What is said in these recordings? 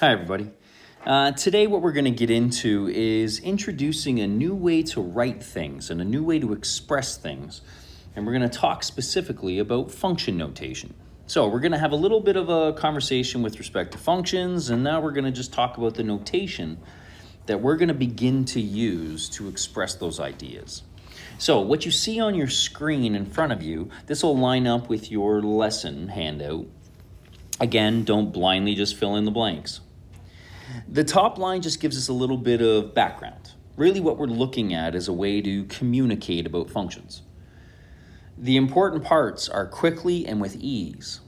Hi, everybody. Today, what we're going to get into is introducing a new way to write things and a new way to express things. And we're going to talk specifically about function notation. So we're going to have a little bit of a conversation with respect to functions, and now we're going to just talk about the notation that we're going to begin to use to express those ideas. So what you see on your screen in front of you, this will line up with your lesson handout. Again, don't blindly just fill in the blanks. The top line just gives us a little bit of background. Really what we're looking at is a way to communicate about functions. The important parts are quickly and with ease.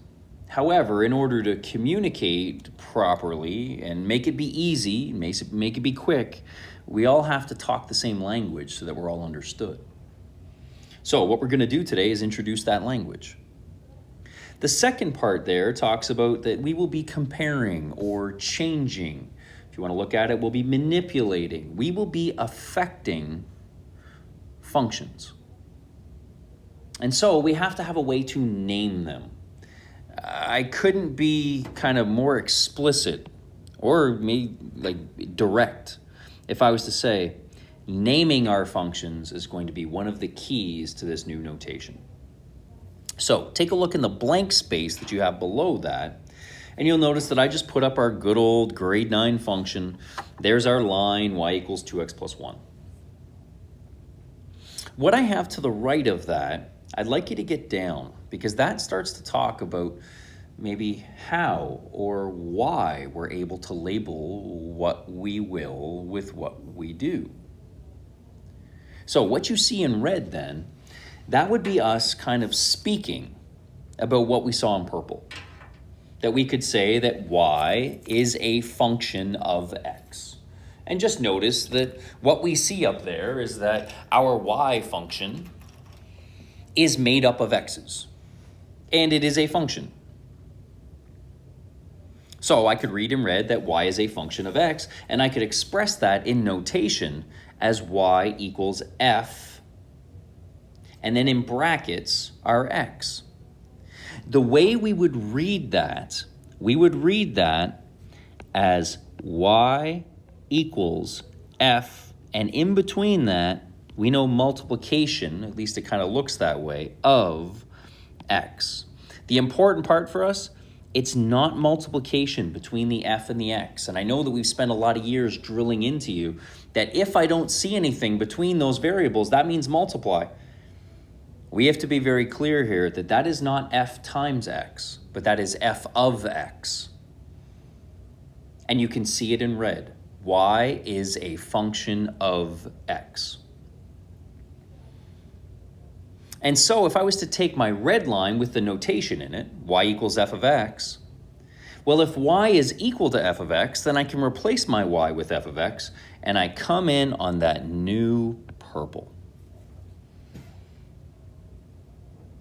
However, in order to communicate properly and make it be easy, make it be quick, we all have to talk the same language so that we're all understood. So what we're going to do today is introduce that language. The second part there talks about that we will be comparing or changing. If you want to look at it, we'll be manipulating. We will be affecting functions. And so we have to have a way to name them. I couldn't be kind of more explicit or maybe direct if I was to say naming our functions is going to be one of the keys to this new notation. So take a look in the blank space that you have below that, and you'll notice that I just put up our good old grade 9 function. There's our line, y equals 2x plus 1. What I have to the right of that, I'd like you to get down, because that starts to talk about maybe how or why we're able to label what we will with what we do. So what you see in red then, that would be us kind of speaking about what we saw in purple. That we could say that y is a function of x. And just notice that what we see up there is that our y function is made up of x's. And it is a function. So I could read in red that y is a function of x, and I could express that in notation as y equals f, and then in brackets, our x. The way we would read that as y equals f, and in between that, we know multiplication, at least it kind of looks that way, of x. The important part for us, it's not multiplication between the f and the x. And I know that we've spent a lot of years drilling into you that if I don't see anything between those variables, that means multiply. We have to be very clear here that that is not f times x, but that is f of x. And you can see it in red. Y is a function of x. And so if I was to take my red line with the notation in it, y equals f of x, well, if y is equal to f of x, then I can replace my y with f of x, and I come in on that new purple.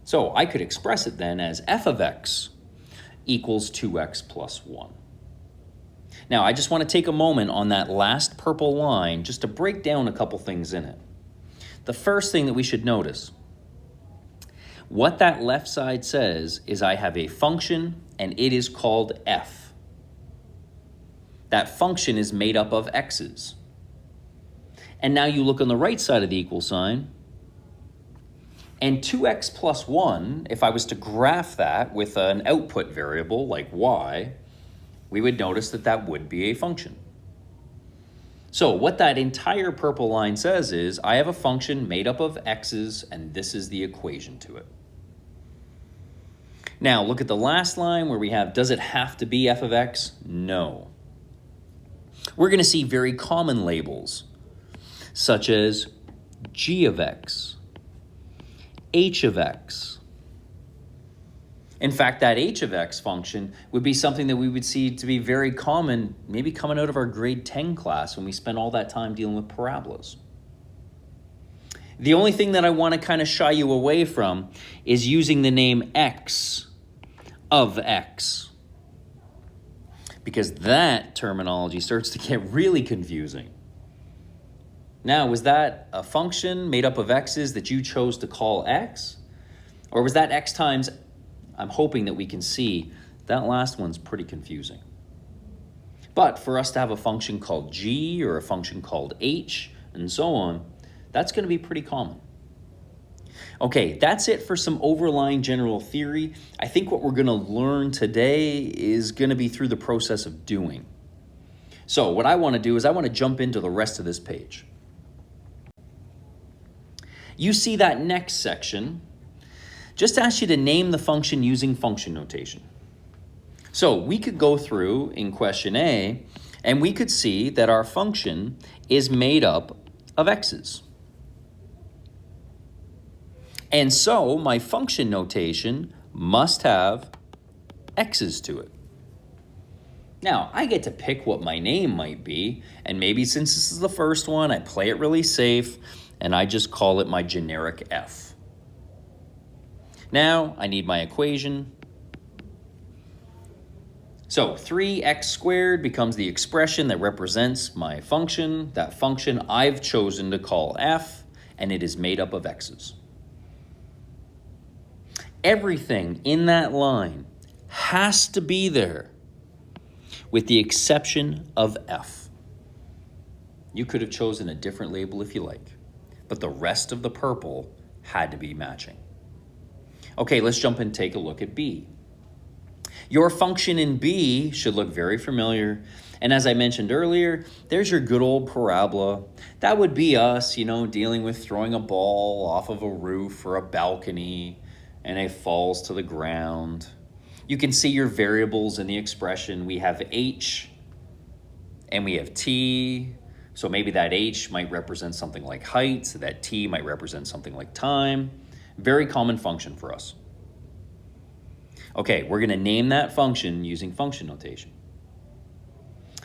So I could express it then as f of x equals 2x plus 1. Now, I just want to take a moment on that last purple line just to break down a couple things in it. The first thing that we should notice, what that left side says is I have a function and it is called f. That function is made up of x's. And now you look on the right side of the equal sign, and 2x plus 1, if I was to graph that with an output variable like y, we would notice that that would be a function. So what that entire purple line says is I have a function made up of x's, and this is the equation to it. Now look at the last line where we have, does it have to be f of x? No. We're going to see very common labels, such as g of x, h of x. In fact, that h of x function would be something that we would see to be very common, maybe coming out of our grade 10 class when we spent all that time dealing with parabolas. The only thing that I want to kind of shy you away from is using the name x of x, because that terminology starts to get really confusing. Now, was that a function made up of x's that you chose to call x? Or was that x times, I'm hoping that we can see, that last one's pretty confusing. But for us to have a function called g or a function called h and so on, that's going to be pretty common. Okay, that's it for some overlying general theory. I think what we're going to learn today is going to be through the process of doing. So what I want to do is I want to jump into the rest of this page. You see that next section just asks you to name the function using function notation. So we could go through in question A, and we could see that our function is made up of x's. And so my function notation must have x's to it. Now, I get to pick what my name might be, and maybe since this is the first one, I play it really safe, and I just call it my generic f. Now, I need my equation. So 3x squared becomes the expression that represents my function. That function I've chosen to call f, and it is made up of x's. Everything in that line has to be there, with the exception of f. You could have chosen a different label if you like, but the rest of the purple had to be matching. Okay, let's jump and take a look at b. Your function in b should look very familiar. And as I mentioned earlier, there's your good old parabola. That would be us, dealing with throwing a ball off of a roof or a balcony and it falls to the ground. You can see your variables in the expression. We have h and we have t. So maybe that h might represent something like height. That t might represent something like time. Very common function for us. Okay, we're going to name that function using function notation.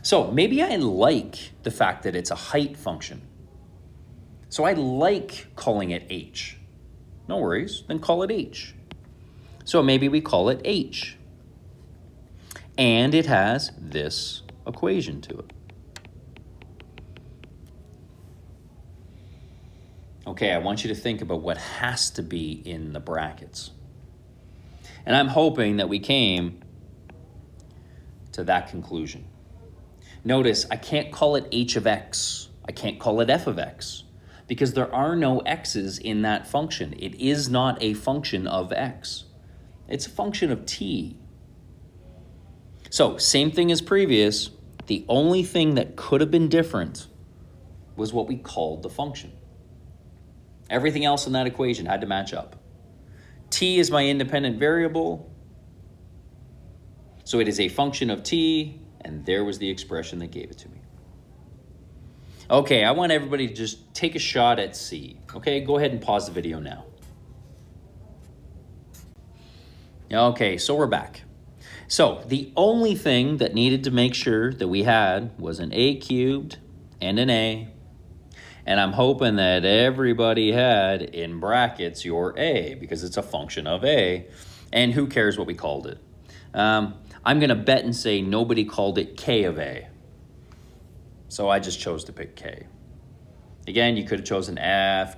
So maybe I like the fact that it's a height function. So I like calling it h. No worries, then call it h. So maybe we call it h. And it has this equation to it. Okay, I want you to think about what has to be in the brackets. And I'm hoping that we came to that conclusion. Notice I can't call it h of x. I can't call it f of x because there are no x's in that function. It is not a function of x. It's a function of t. So same thing as previous. The only thing that could have been different was what we called the function. Everything else in that equation had to match up. T is my independent variable. So it is a function of t, and there was the expression that gave it to me. Okay, I want everybody to just take a shot at C. Okay, go ahead and pause the video now. Okay, so we're back. So the only thing that needed to make sure that we had was an a cubed and an a. And I'm hoping that everybody had in brackets your a because it's a function of a. And who cares what we called it? I'm going to bet and say nobody called it k of a. So I just chose to pick k. Again, you could have chosen f.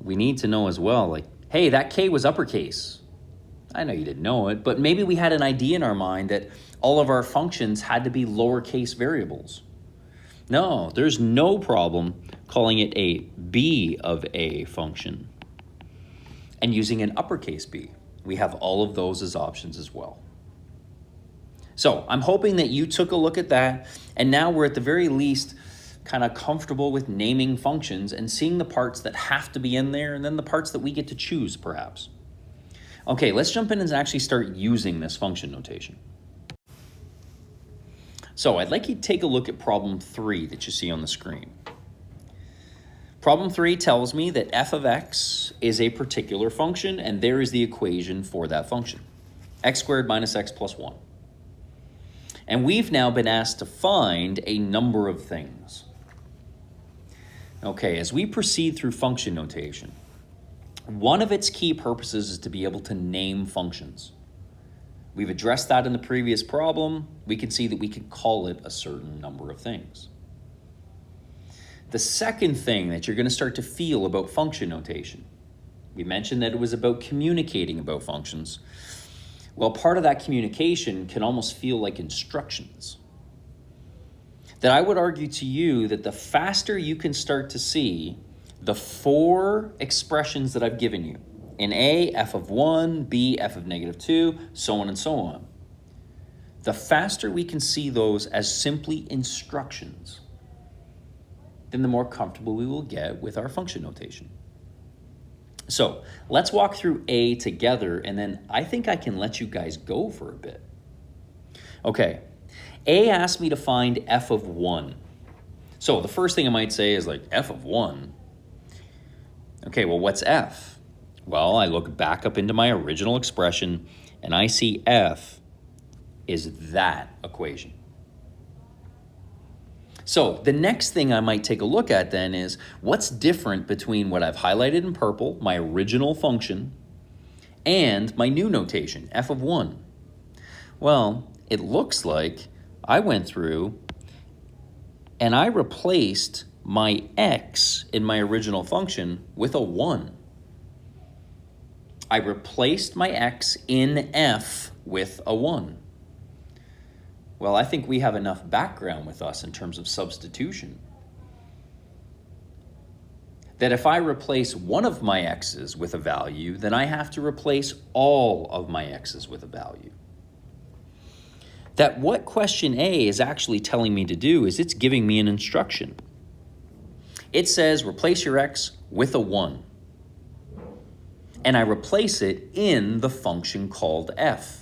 We need to know as well, like, hey, that k was uppercase. I know you didn't know it, but maybe we had an idea in our mind that all of our functions had to be lowercase variables. No, there's no problem calling it a b of a function and using an uppercase b. We have all of those as options as well. So I'm hoping that you took a look at that, and now we're at the very least kind of comfortable with naming functions and seeing the parts that have to be in there and then the parts that we get to choose, perhaps. Okay, let's jump in and actually start using this function notation. So I'd like you to take a look at problem 3 that you see on the screen. Problem 3 tells me that f of x is a particular function, and there is the equation for that function, x squared minus x plus 1. And we've now been asked to find a number of things. Okay, as we proceed through function notation, one of its key purposes is to be able to name functions. We've addressed that in the previous problem. We can see that we can call it a certain number of things. The second thing that you're going to start to feel about function notation, we mentioned that it was about communicating about functions. Well, part of that communication can almost feel like instructions. that I would argue to you that the faster you can start to see the 4 expressions that I've given you, in A, f of 1, B, f of negative 2, so on and so on, the faster we can see those as simply instructions, then the more comfortable we will get with our function notation. So let's walk through A together, and then I think I can let you guys go for a bit. Okay, A asked me to find f of 1. So the first thing I might say is like, f of 1? Okay, well, what's f? Well, I look back up into my original expression, and I see f is that equation. So the next thing I might take a look at then is what's different between what I've highlighted in purple, my original function, and my new notation, f of 1. Well, it looks like I went through and I replaced my x in my original function with a 1. I replaced my x in f with a 1. Well, I think we have enough background with us in terms of substitution that if I replace one of my x's with a value, then I have to replace all of my x's with a value. That what question A is actually telling me to do is it's giving me an instruction. It says replace your x with a 1. And I replace it in the function called f.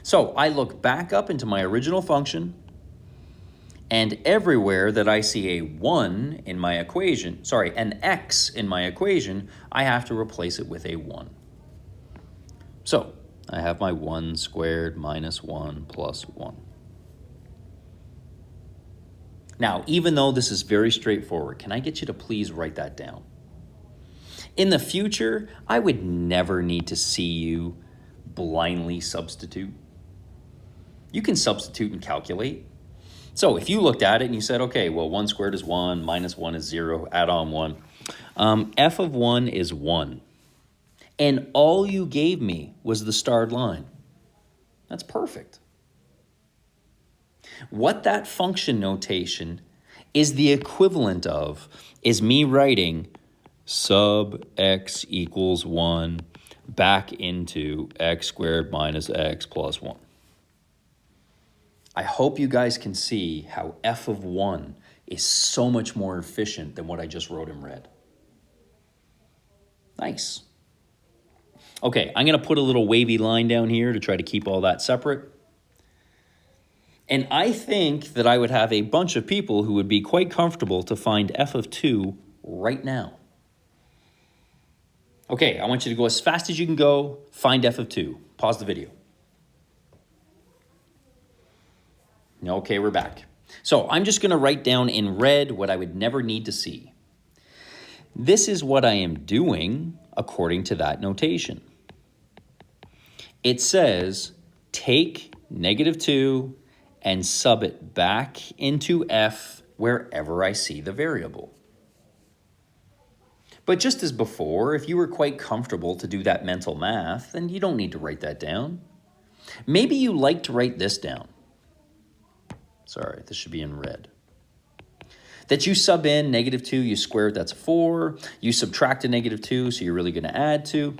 So I look back up into my original function, and everywhere that I see a 1 in my equation, an x in my equation, I have to replace it with a 1. So I have my 1 squared minus 1 plus 1. Now, even though this is very straightforward, can I get you to please write that down? In the future, I would never need to see you blindly substitute. You can substitute and calculate. So if you looked at it and you said, okay, well, 1 squared is 1, minus 1 is 0, add on 1. F of 1 is 1. And all you gave me was the starred line. That's perfect. What that function notation is the equivalent of is me writing sub x equals 1 back into x squared minus x plus 1. I hope you guys can see how f of 1 is so much more efficient than what I just wrote in red. Nice. Okay, I'm going to put a little wavy line down here to try to keep all that separate. And I think that I would have a bunch of people who would be quite comfortable to find f of 2 right now. Okay, I want you to go as fast as you can go, find f of 2. Pause the video. Okay, we're back. So I'm just going to write down in red what I would never need to see. This is what I am doing according to that notation. It says take negative 2 and sub it back into f wherever I see the variable. But just as before, if you were quite comfortable to do that mental math, then you don't need to write that down. Maybe you like to write this down. Sorry, this should be in red. That you sub in negative 2, you square it, that's 4. You subtract a negative 2, so you're really going to add 2.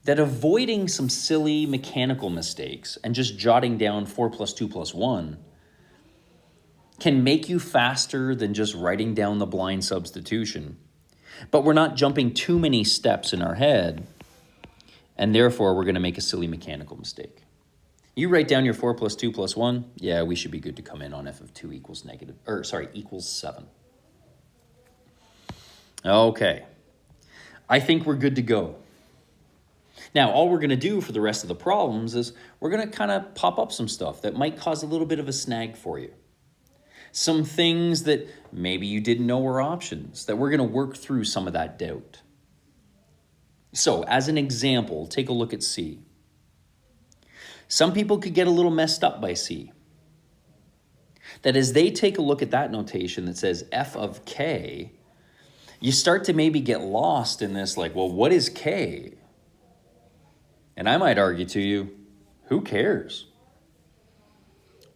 That avoiding some silly mechanical mistakes and just jotting down 4 plus 2 plus 1 can make you faster than just writing down the blind substitution. But we're not jumping too many steps in our head, and therefore we're going to make a silly mechanical mistake. You write down your 4 plus 2 plus 1, yeah, we should be good to come in on f of 2 equals equals 7. Okay, I think we're good to go. Now, all we're going to do for the rest of the problems is we're going to kind of pop up some stuff that might cause a little bit of a snag for you. Some things that maybe you didn't know were options, that we're going to work through some of that doubt. So, as an example, take a look at C. Some people could get a little messed up by C. That as they take a look at that notation that says f of k, you start to maybe get lost in this like, well, what is k? And I might argue to you, who cares?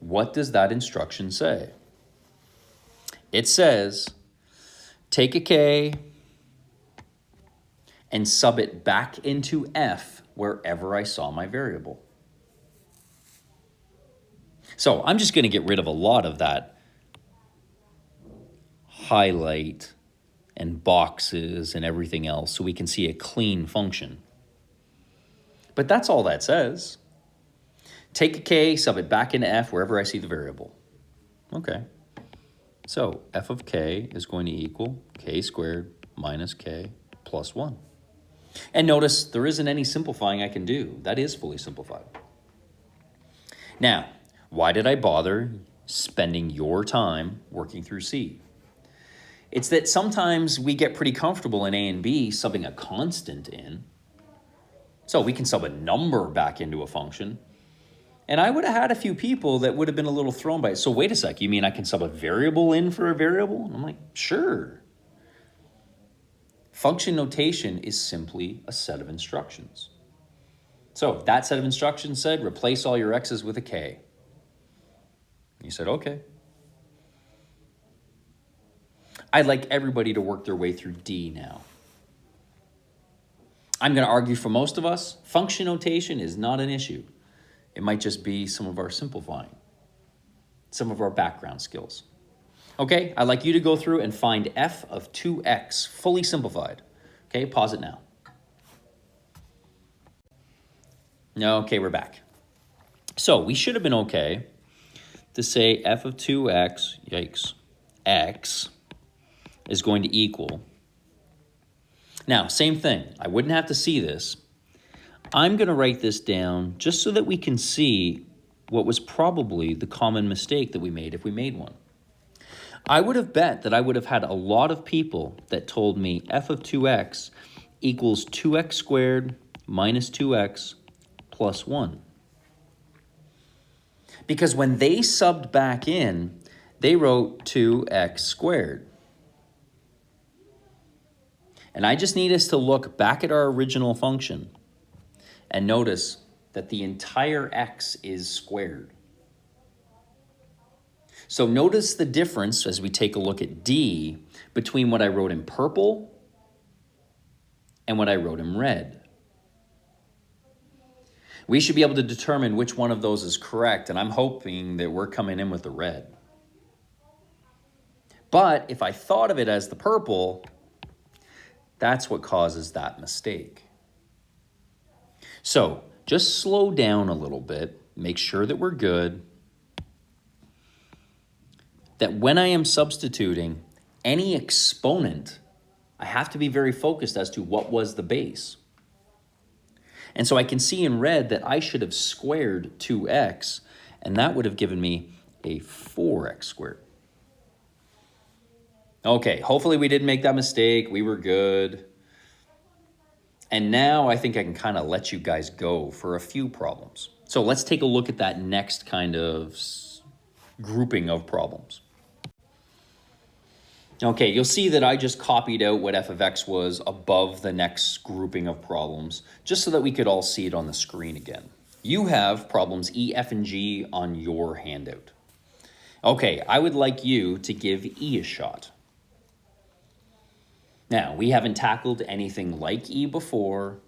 What does that instruction say? It says, take a k and sub it back into f wherever I saw my variable. So I'm just going to get rid of a lot of that highlight and boxes and everything else so we can see a clean function. But that's all that says. Take a k, sub it back into f wherever I see the variable. Okay. So f of k is going to equal k squared minus k plus 1. And notice there isn't any simplifying I can do. That is fully simplified. Now, why did I bother spending your time working through C? It's that sometimes we get pretty comfortable in A and B subbing a constant in. So we can sub a number back into a function. And I would have had a few people that would have been a little thrown by it. So wait a sec, you mean I can sub a variable in for a variable? And I'm like, sure. Function notation is simply a set of instructions. So that set of instructions said, replace all your x's with a k. You said, okay. I'd like everybody to work their way through D now. I'm going to argue for most of us, function notation is not an issue. It might just be some of our simplifying, some of our background skills. Okay, I'd like you to go through and find f of 2x, fully simplified. Okay, pause it now. Okay, we're back. So we should have been okay to say f of 2x, yikes, x is going to equal. Now, same thing. I wouldn't have to see this. I'm going to write this down just so that we can see what was probably the common mistake that we made if we made one. I would have bet that I would have had a lot of people that told me f of 2x equals 2x squared minus 2x plus 1. Because when they subbed back in, they wrote 2x squared. And I just need us to look back at our original function and notice that the entire x is squared. So notice the difference as we take a look at D between what I wrote in purple and what I wrote in red. We should be able to determine which one of those is correct, and I'm hoping that we're coming in with the red. But if I thought of it as the purple, that's what causes that mistake. So just slow down a little bit, make sure that we're good, that when I am substituting any exponent, I have to be very focused as to what was the base. And so I can see in red that I should have squared 2x, and that would have given me a 4x squared. Okay, hopefully we didn't make that mistake. We were good. And now I think I can kind of let you guys go for a few problems. So let's take a look at that next kind of grouping of problems. Okay, you'll see that I just copied out what f of x was above the next grouping of problems, just so that we could all see it on the screen again. You have problems E, F, and G on your handout. Okay, I would like you to give E a shot. Now, we haven't tackled anything like E before,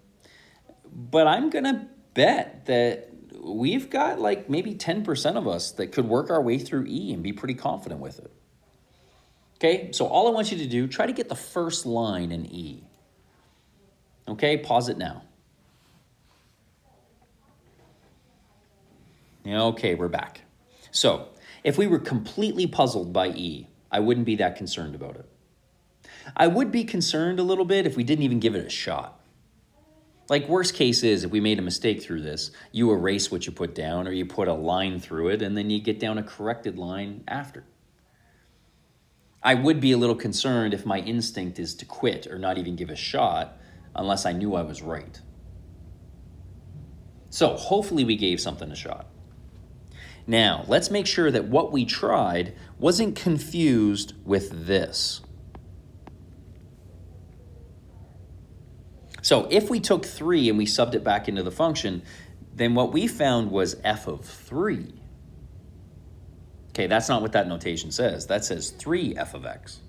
but I'm going to bet that we've got like maybe 10% of us that could work our way through E and be pretty confident with it. Okay, so all I want you to do, try to get the first line in E. Okay, pause it now. Okay, we're back. So, if we were completely puzzled by E, I wouldn't be that concerned about it. I would be concerned a little bit if we didn't even give it a shot. Like, worst case is, if we made a mistake through this, you erase what you put down, or you put a line through it, and then you get down a corrected line after. I would be a little concerned if my instinct is to quit or not even give a shot unless I knew I was right. So hopefully we gave something a shot. Now, let's make sure that what we tried wasn't confused with this. So if we took 3 and we subbed it back into the function, then what we found was f of 3. Okay, that's not what that notation says. That says 3f of x.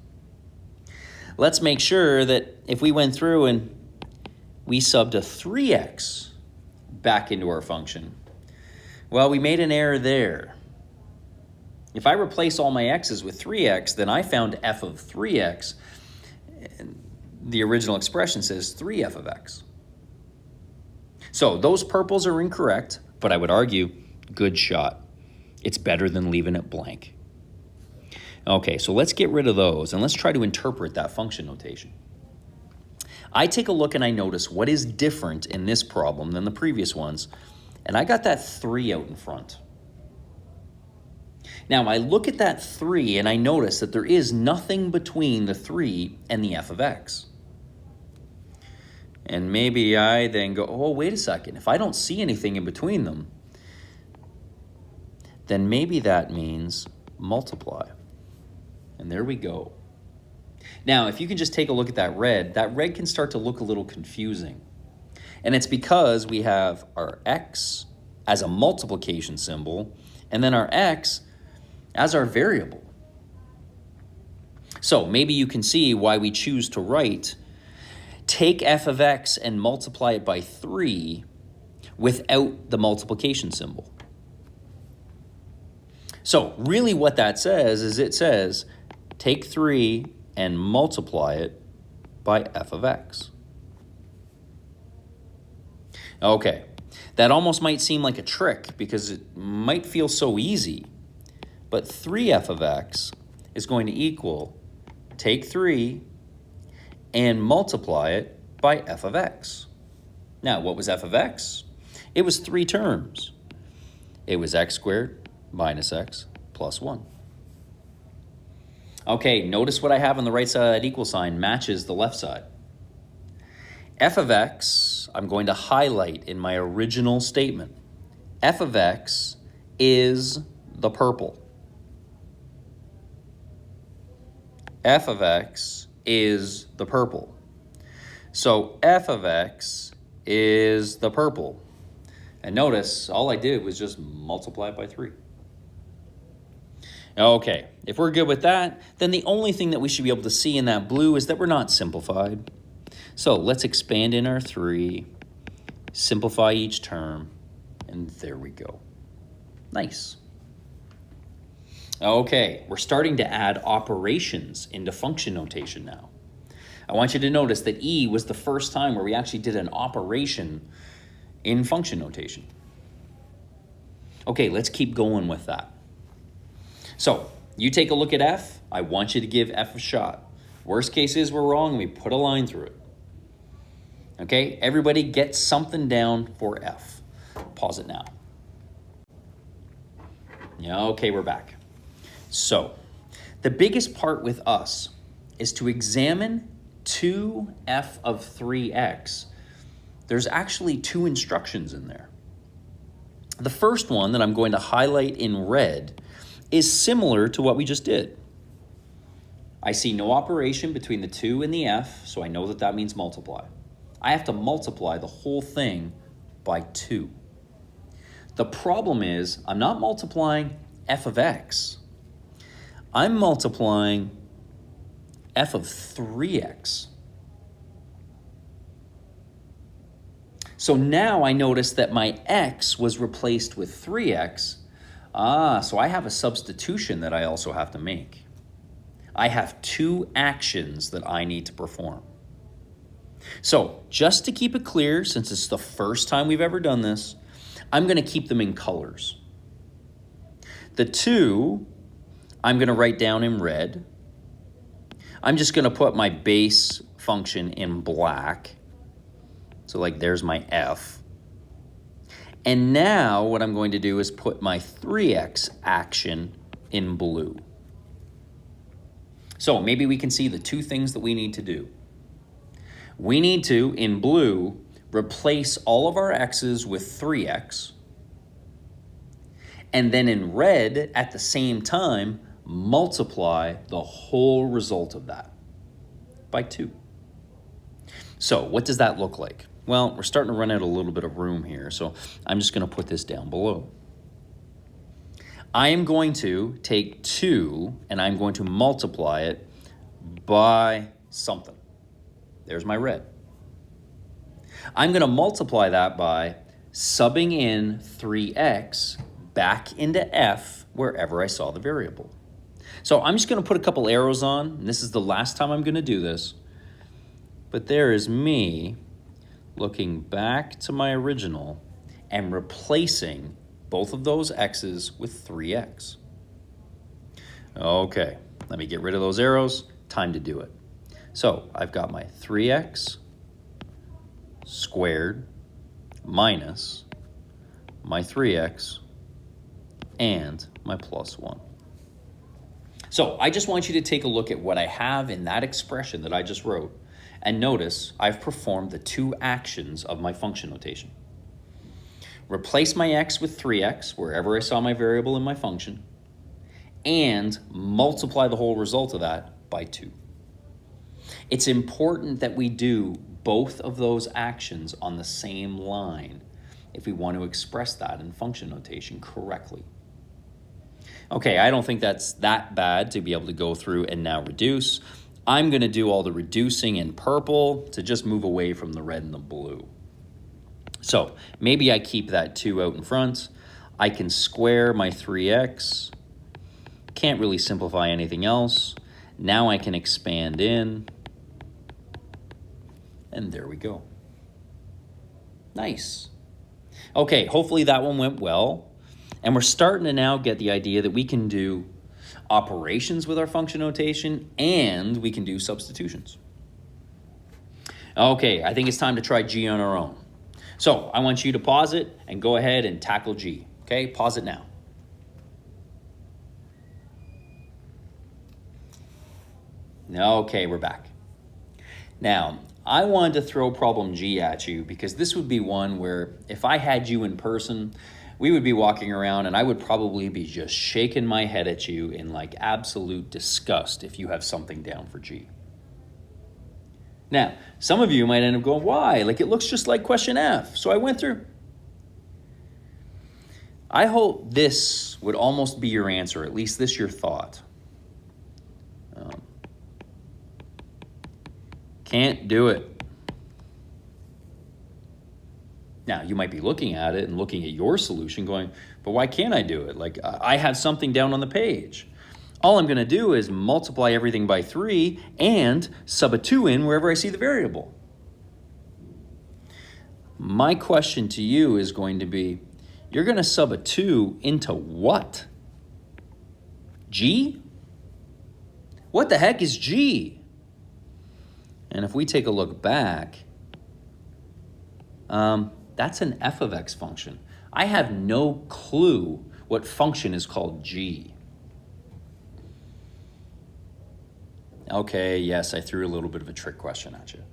Let's make sure that if we went through and we subbed a 3x back into our function, well, we made an error there. If I replace all my x's with 3x, then I found f of 3x. The original expression says 3f of x. So those purples are incorrect, but I would argue, good shot. It's better than leaving it blank. Okay, so let's get rid of those and let's try to interpret that function notation. I take a look and I notice what is different in this problem than the previous ones, and I got that 3 out in front. Now I look at that 3 and I notice that there is nothing between the 3 and the f of x. And maybe I then go, oh, wait a second. If I don't see anything in between them, then maybe that means multiply. And there we go. Now, if you can just take a look at that red can start to look a little confusing. And it's because we have our x as a multiplication symbol, and then our x as our variable. So maybe you can see why we choose to write take f of x and multiply it by 3 without the multiplication symbol. So really what that says is it says take 3 and multiply it by f of x. Okay, that almost might seem like a trick because it might feel so easy, but 3f of x is going to equal take 3 and multiply it by f of x. Now, what was f of x? It was 3 terms. It was x squared minus x plus 1. Okay, notice what I have on the right side of that equal sign matches the left side. F of x, I'm going to highlight in my original statement. F of x is the purple. F of x is the purple. So f of x is the purple. And notice all I did was just multiply it by 3. Okay, if we're good with that, then the only thing that we should be able to see in that blue is that we're not simplified. So let's expand in our 3, simplify each term, and there we go. Nice. Okay, we're starting to add operations into function notation now. I want you to notice that E was the first time where we actually did an operation in function notation. Okay, let's keep going with that. So you take a look at F. I want you to give F a shot. Worst case is we're wrong and we put a line through it. Okay, everybody get something down for F. Pause it now. Yeah, okay, we're back. So the biggest part with us is to examine 2f of 3x. There's actually 2 instructions in there. The first one that I'm going to highlight in red is similar to what we just did. I see no operation between the 2 and the f, so I know that that means multiply. I have to multiply the whole thing by 2. The problem is I'm not multiplying f of x. I'm multiplying f of 3x. So now I notice that my x was replaced with 3x. So I have a substitution that I also have to make. I have 2 actions that I need to perform. So just to keep it clear, since it's the first time we've ever done this, I'm going to keep them in colors. The 2, I'm going to write down in red. I'm just going to put my base function in black. So like there's my f. And now what I'm going to do is put my 3x action in blue. So maybe we can see the 2 things that we need to do. We need to, in blue, replace all of our x's with 3x. And then in red, at the same time, multiply the whole result of that by 2. So what does that look like? Well, we're starting to run out a little bit of room here, so I'm just going to put this down below. I am going to take 2 and I'm going to multiply it by something. There's my red. I'm going to multiply that by subbing in 3x back into f wherever I saw the variable. So I'm just going to put a couple arrows on, and this is the last time I'm going to do this. But there is me looking back to my original and replacing both of those x's with 3x. Okay, let me get rid of those arrows. Time to do it. So I've got my 3x squared minus my 3x and my plus 1. So I just want you to take a look at what I have in that expression that I just wrote, and notice I've performed the 2 actions of my function notation. Replace my x with 3x wherever I saw my variable in my function, and multiply the whole result of that by 2. It's important that we do both of those actions on the same line if we want to express that in function notation correctly. Okay, I don't think that's that bad to be able to go through and now reduce. I'm going to do all the reducing in purple to just move away from the red and the blue. So maybe I keep that 2 out in front. I can square my 3x. Can't really simplify anything else. Now I can expand in. And there we go. Nice. Okay, hopefully that one went well. And we're starting to now get the idea that we can do operations with our function notation and we can do substitutions. Okay, I think it's time to try G on our own. So I want you to pause it and go ahead and tackle G. Okay, pause it now. Okay, we're back. Now, I wanted to throw problem G at you because this would be one where if I had you in person, we would be walking around and I would probably be just shaking my head at you in like absolute disgust if you have something down for G. Now, some of you might end up going, why? Like it looks just like question F. So I went through. I hope this would almost be your answer, at least this your thought. Can't do it. Now, you might be looking at it and looking at your solution going, but why can't I do it? Like, I have something down on the page. All I'm going to do is multiply everything by 3 and sub a 2 in wherever I see the variable. My question to you is going to be, you're going to sub a 2 into what? G? What the heck is G? And if we take a look back, that's an f of x function. I have no clue what function is called G. Okay, yes, I threw a little bit of a trick question at you.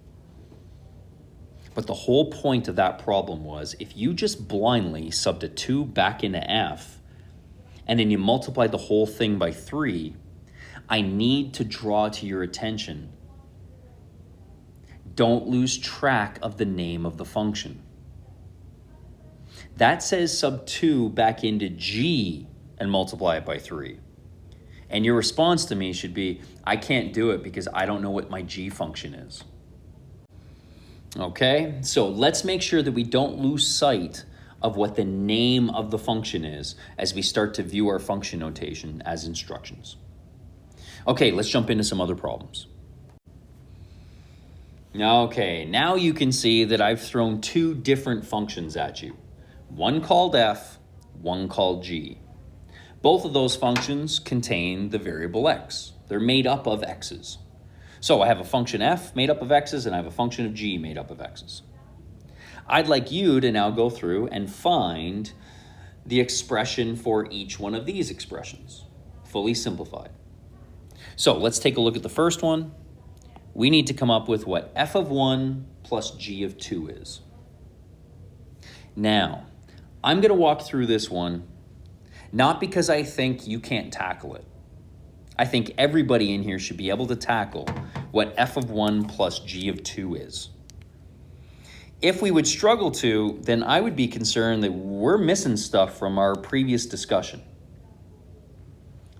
But the whole point of that problem was if you just blindly subbed a 2 back into f, and then you multiplied the whole thing by 3, I need to draw to your attention, don't lose track of the name of the function. That says sub 2 back into G and multiply it by 3. And your response to me should be, I can't do it because I don't know what my G function is. Okay, so let's make sure that we don't lose sight of what the name of the function is as we start to view our function notation as instructions. Okay, let's jump into some other problems. Okay, now you can see that I've thrown 2 different functions at you. One called f, one called g. Both of those functions contain the variable x. They're made up of x's. So I have a function f made up of x's and I have a function of g made up of x's. I'd like you to now go through and find the expression for each one of these expressions, fully simplified. So let's take a look at the first one. We need to come up with what f of 1 plus g of 2 is. Now, I'm going to walk through this one, not because I think you can't tackle it. I think everybody in here should be able to tackle what f of 1 plus g of 2 is. If we would struggle to, then I would be concerned that we're missing stuff from our previous discussion.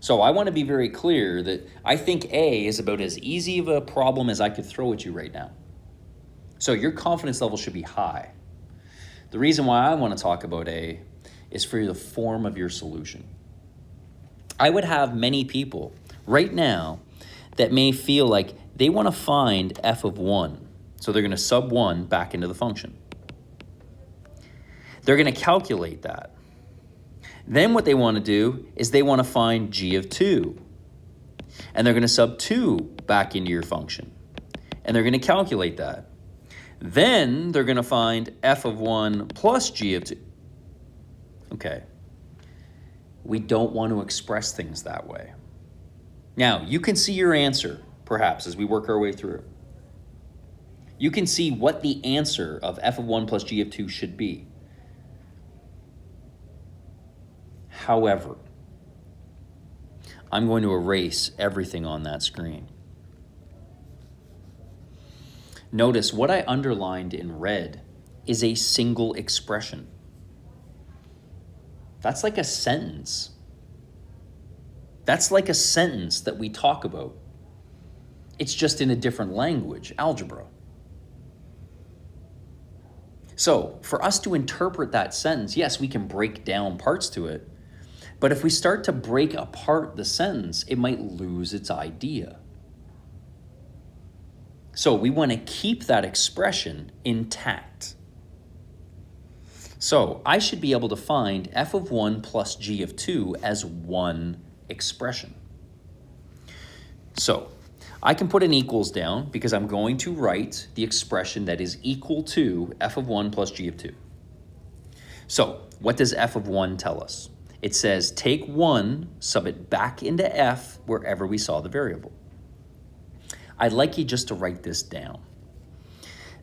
So I want to be very clear that I think A is about as easy of a problem as I could throw at you right now. So your confidence level should be high. The reason why I want to talk about A is for the form of your solution. I would have many people right now that may feel like they want to find f of 1. So they're going to sub 1 back into the function. They're going to calculate that. Then what they want to do is they want to find g of 2. And they're going to sub 2 back into your function. And they're going to calculate that. Then they're going to find f of 1 plus g of 2. Okay. We don't want to express things that way. Now, you can see your answer, perhaps, as we work our way through. You can see what the answer of f of 1 plus g of 2 should be. However, I'm going to erase everything on that screen. Notice what I underlined in red is a single expression. That's like a sentence. That's like a sentence that we talk about. It's just in a different language, algebra. So for us to interpret that sentence, yes, we can break down parts to it, but if we start to break apart the sentence, it might lose its idea. So we want to keep that expression intact. So I should be able to find f of 1 plus g of 2 as one expression. So I can put an equals down because I'm going to write the expression that is equal to f of 1 plus g of 2. So what does f of 1 tell us? It says take 1, sub it back into f wherever we saw the variable. I'd like you just to write this down.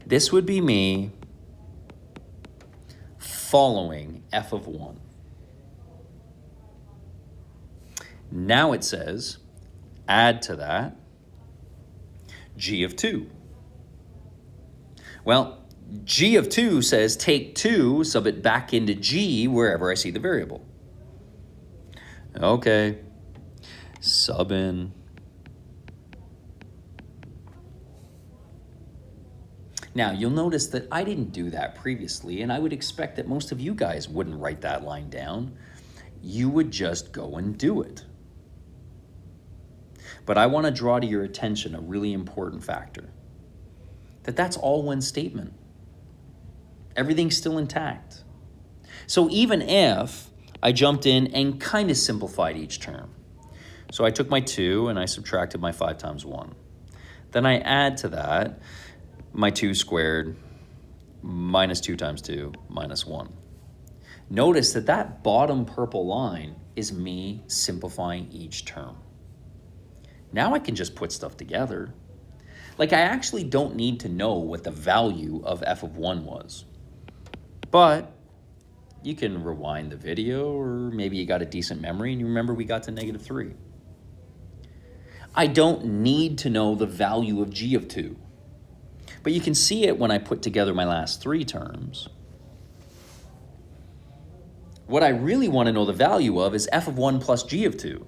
This would be me following f of 1. Now it says add to that g of 2. Well, g of 2 says take 2, sub it back into g wherever I see the variable. Okay, sub in. Now, you'll notice that I didn't do that previously, and I would expect that most of you guys wouldn't write that line down. You would just go and do it. But I want to draw to your attention a really important factor. That's all one statement. Everything's still intact. So even if I jumped in and kind of simplified each term. So I took my 2 and I subtracted my 5 times 1. Then I add to that my 2 squared minus 2 times 2 minus 1. Notice that that bottom purple line is me simplifying each term. Now I can just put stuff together. Like I actually don't need to know what the value of f of 1 was. But you can rewind the video, or maybe you got a decent memory and you remember we got to -3. I don't need to know the value of g of 2. But you can see it when I put together my last 3 terms. What I really want to know the value of is f of 1 plus g of 2.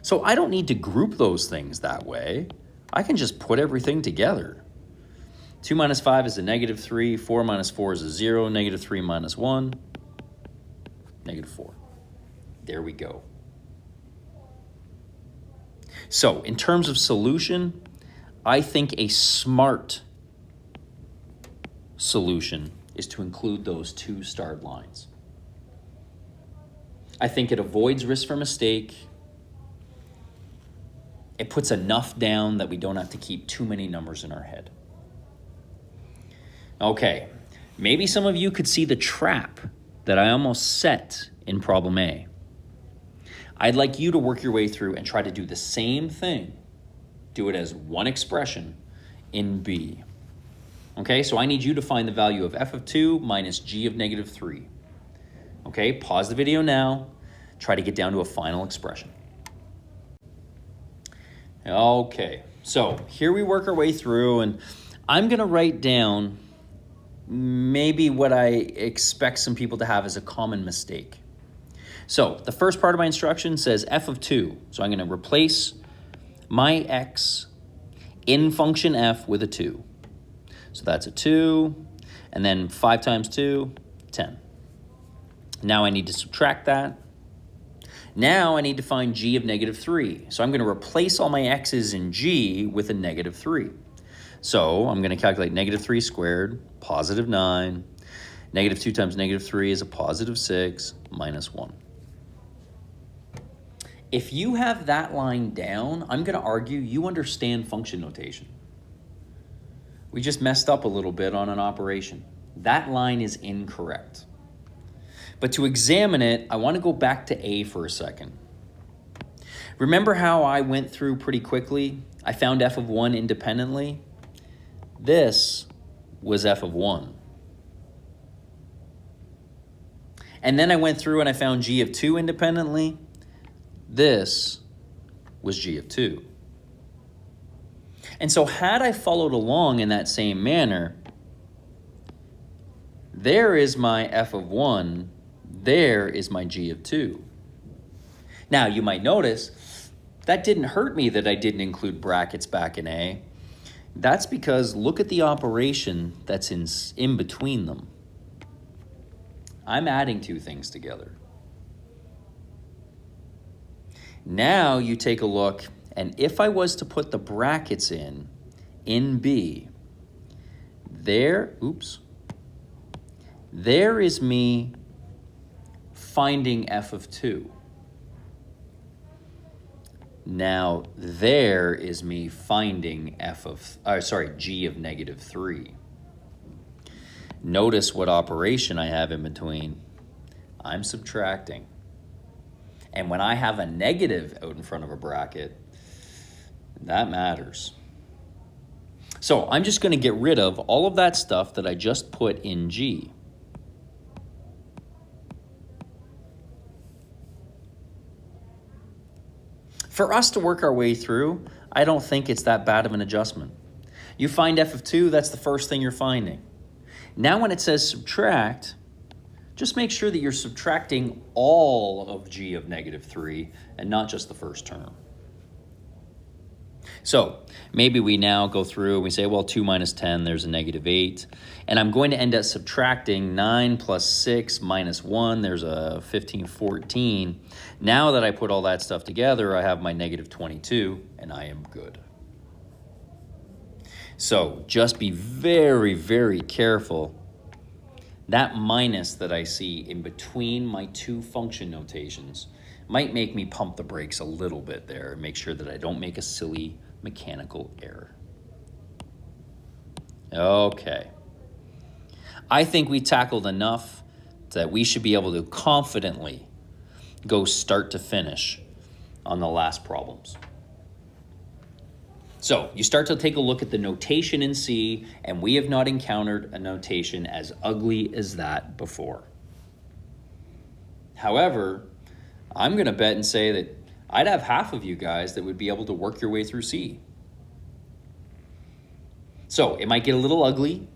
So I don't need to group those things that way. I can just put everything together. 2 minus 5 is a -3, 4 minus 4 is a 0, -3 minus 1, -4. There we go. So in terms of solution, I think a smart solution is to include those 2 start lines. I think it avoids risk for mistake. It puts enough down that we don't have to keep too many numbers in our head. Okay, maybe some of you could see the trap that I almost set in problem A. I'd like you to work your way through and try to do the same thing. Do it as one expression in B. Okay, so I need you to find the value of f of 2 minus g of -3. Okay, pause the video now. Try to get down to a final expression. Okay, so here we work our way through, and I'm going to write down maybe what I expect some people to have as a common mistake. So the first part of my instruction says f of 2. So I'm going to replace my x in function f with a 2. So that's a 2, and then 5 times 2, 10. Now I need to subtract that. Now I need to find g of negative 3. So I'm going to replace all my x's in g with a negative 3. So I'm going to calculate negative 3 squared, positive 9. Negative 2 times negative 3 is a positive 6, minus 1. If you have that line down, I'm going to argue you understand function notation. We just messed up a little bit on an operation. That line is incorrect. But to examine it, I want to go back to A for a second. Remember how I went through pretty quickly? I found f of 1 independently. This was f of 1. And then I went through and I found g of 2 independently. This was g of 2. And so had I followed along in that same manner, there is my f of 1, there is my g of 2. Now, you might notice that didn't hurt me that I didn't include brackets back in A. That's because look at the operation that's in between them. I'm adding two things together. Now you take a look, and if I was to put the brackets in B, there is me finding f of 2. Now there is me finding g of negative 3. Notice what operation I have in between. I'm subtracting. And when I have a negative out in front of a bracket, that matters. So I'm just going to get rid of all of that stuff that I just put in G. For us to work our way through, I don't think it's that bad of an adjustment. You find f of 2, that's the first thing you're finding. Now when it says subtract, just make sure that you're subtracting all of g of negative 3 and not just the first term. So maybe we now go through and we say, well, 2 minus 10, there's a negative 8. And I'm going to end up subtracting 9 plus 6 minus 1, there's a 15, 14. Now that I put all that stuff together, I have my negative 22, and I am good. So just be very, very careful. That minus that I see in between my two function notations might make me pump the brakes a little bit there and make sure that I don't make a silly mechanical error. Okay. I think we tackled enough that we should be able to confidently go start to finish on the last problems. So you start to take a look at the notation in C, and we have not encountered a notation as ugly as that before. However, I'm going to bet and say that I'd have half of you guys that would be able to work your way through C. So it might get a little ugly,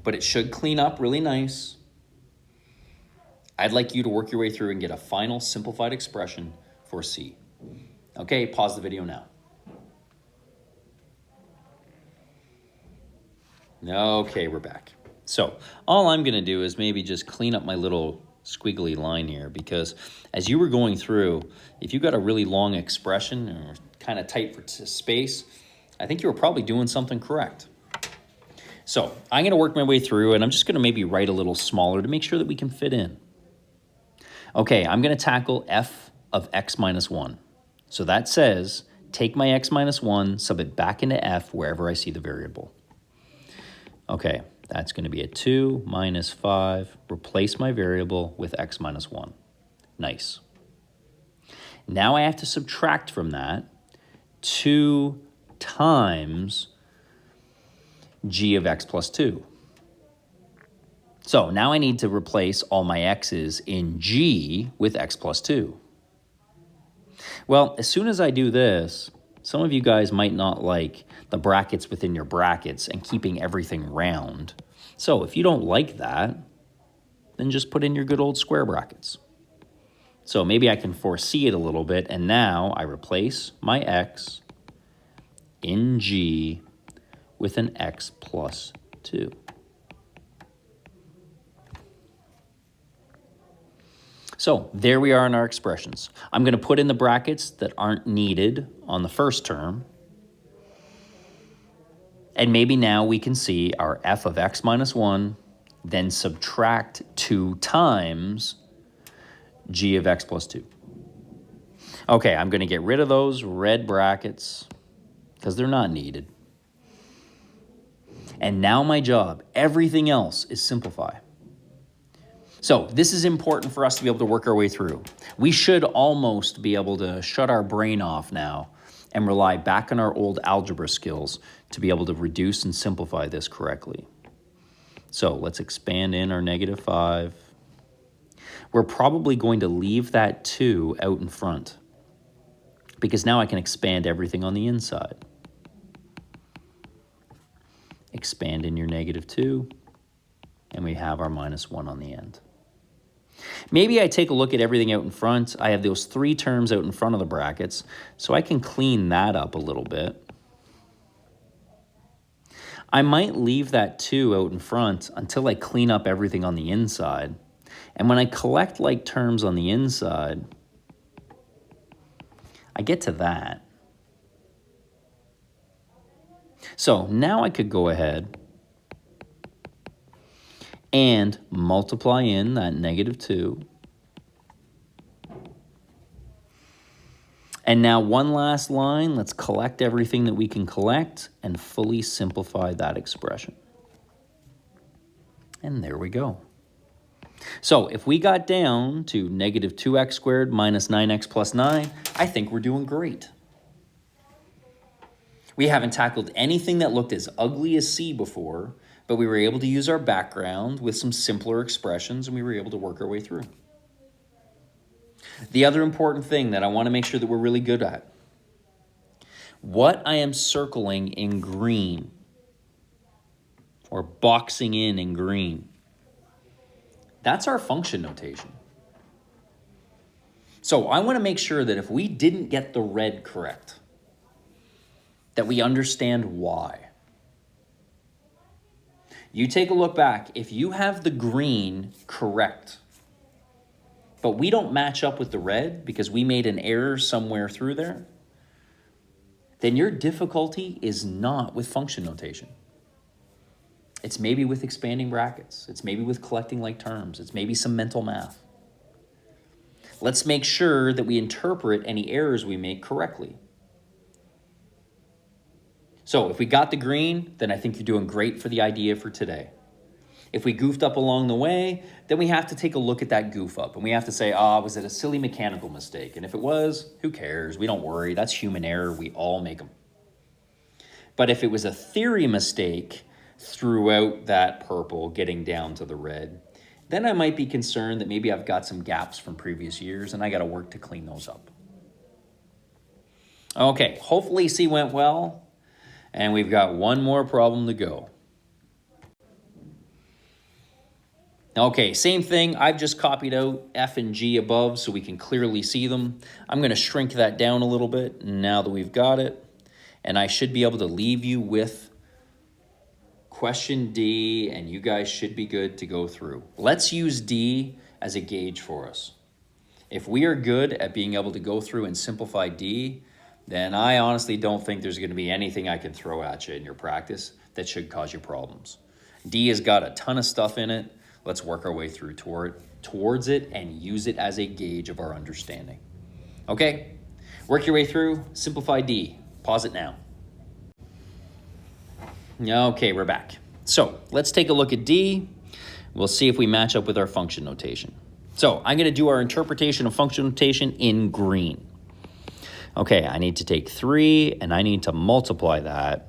but it should clean up really nice. I'd like you to work your way through and get a final simplified expression for C. Okay, pause the video now. Okay, we're back. So all I'm going to do is maybe just clean up my little squiggly line here, because as you were going through, if you got a really long expression or kind of tight for space, I think you were probably doing something correct. So I'm going to work my way through, and I'm just going to maybe write a little smaller to make sure that we can fit in. Okay, I'm going to tackle f of x minus 1. So that says, take my x minus 1, sub it back into f wherever I see the variable. Okay, that's going to be a 2 minus 5. Replace my variable with x minus 1. Nice. Now I have to subtract from that 2 times g of x plus 2. So now I need to replace all my x's in g with x plus 2. Well, as soon as I do this, some of you guys might not like the brackets within your brackets and keeping everything round. So if you don't like that, then just put in your good old square brackets. So maybe I can foresee it a little bit, and now I replace my x in g with an x plus 2. So there we are in our expressions. I'm going to put in the brackets that aren't needed on the first term. And maybe now we can see our f of x minus 1, then subtract 2 times g of x plus 2. Okay, I'm going to get rid of those red brackets because they're not needed. And now my job, everything else, is simplify. So this is important for us to be able to work our way through. We should almost be able to shut our brain off now and rely back on our old algebra skills to be able to reduce and simplify this correctly. So let's expand in our -5. We're probably going to leave that 2 out in front because now I can expand everything on the inside. Expand in your -2, and we have our -1 on the end. Maybe I take a look at everything out in front. I have those 3 terms out in front of the brackets, so I can clean that up a little bit. I might leave that 2 out in front until I clean up everything on the inside. And when I collect like terms on the inside, I get to that. So now I could go ahead and multiply in that -2. And now one last line, let's collect everything that we can collect and fully simplify that expression. And there we go. So if we got down to -2x squared minus 9x plus 9, I think we're doing great. We haven't tackled anything that looked as ugly as C before, but we were able to use our background with some simpler expressions, and we were able to work our way through. The other important thing that I want to make sure that we're really good at, what I am circling in green or boxing in green, that's our function notation. So I want to make sure that if we didn't get the red correct, that we understand why. You take a look back. If you have the green correct, but we don't match up with the red because we made an error somewhere through there, then your difficulty is not with function notation. It's maybe with expanding brackets. It's maybe with collecting like terms. It's maybe some mental math. Let's make sure that we interpret any errors we make correctly. So if we got the green, then I think you're doing great for the idea for today. If we goofed up along the way, then we have to take a look at that goof up. And we have to say, was it a silly mechanical mistake? And if it was, who cares? We don't worry. That's human error. We all make them. But if it was a theory mistake throughout that purple getting down to the red, then I might be concerned that maybe I've got some gaps from previous years and I got to work to clean those up. Okay, hopefully C went well. And we've got one more problem to go. Okay, same thing. I've just copied out F and G above so we can clearly see them. I'm going to shrink that down a little bit now that we've got it. And I should be able to leave you with question D, and you guys should be good to go through. Let's use D as a gauge for us. If we are good at being able to go through and simplify D, then I honestly don't think there's going to be anything I can throw at you in your practice that should cause you problems. D has got a ton of stuff in it. Let's work our way through towards it and use it as a gauge of our understanding. Okay, work your way through, simplify D. Pause it now. Okay, we're back. So let's take a look at D. We'll see if we match up with our function notation. So I'm going to do our interpretation of function notation in green. Okay, I need to take 3 and I need to multiply that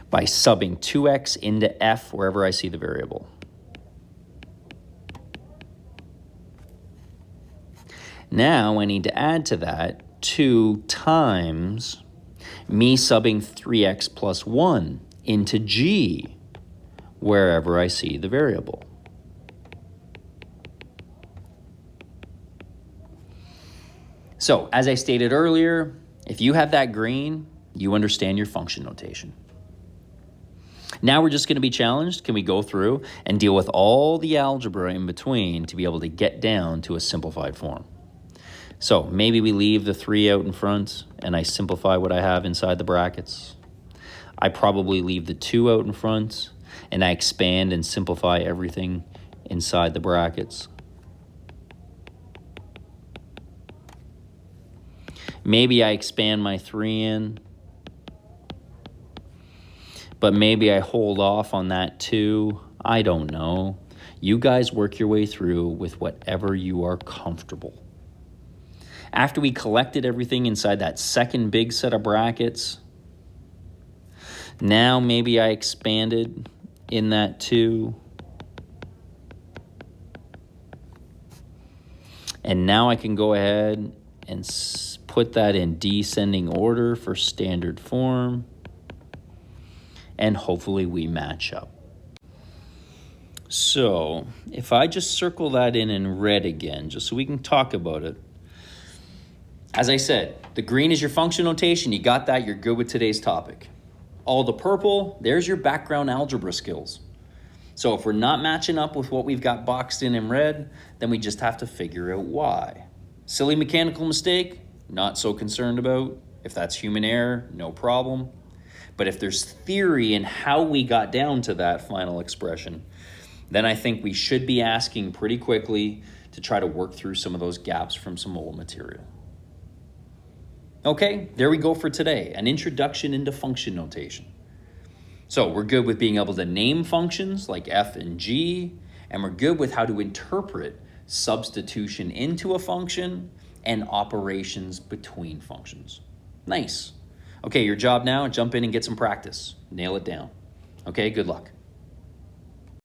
by subbing 2x into f wherever I see the variable. Now I need to add to that 2 times me subbing 3x plus 1 into g wherever I see the variable. So, as I stated earlier, if you have that green, you understand your function notation. Now we're just going to be challenged. Can we go through and deal with all the algebra in between to be able to get down to a simplified form? So maybe we leave the 3 out in front and I simplify what I have inside the brackets. I probably leave the 2 out in front and I expand and simplify everything inside the brackets. Maybe I expand my 3 in, but maybe I hold off on that 2. I don't know. You guys work your way through with whatever you are comfortable. After we collected everything inside that second big set of brackets, now maybe I expanded in that 2. And now I can go ahead and put that in descending order for standard form. And hopefully we match up. So if I just circle that in red again, just so we can talk about it. As I said, the green is your function notation. You got that, you're good with today's topic. All the purple, there's your background algebra skills. So if we're not matching up with what we've got boxed in red, then we just have to figure out why. Silly mechanical mistake, not so concerned about. If that's human error, no problem. But if there's theory in how we got down to that final expression, then I think we should be asking pretty quickly to try to work through some of those gaps from some old material. Okay, there we go for today, an introduction into function notation. So we're good with being able to name functions like f and g, and we're good with how to interpret substitution into a function and operations between functions. Nice. Okay, your job now, jump in and get some practice. Nail it down. Okay, good luck.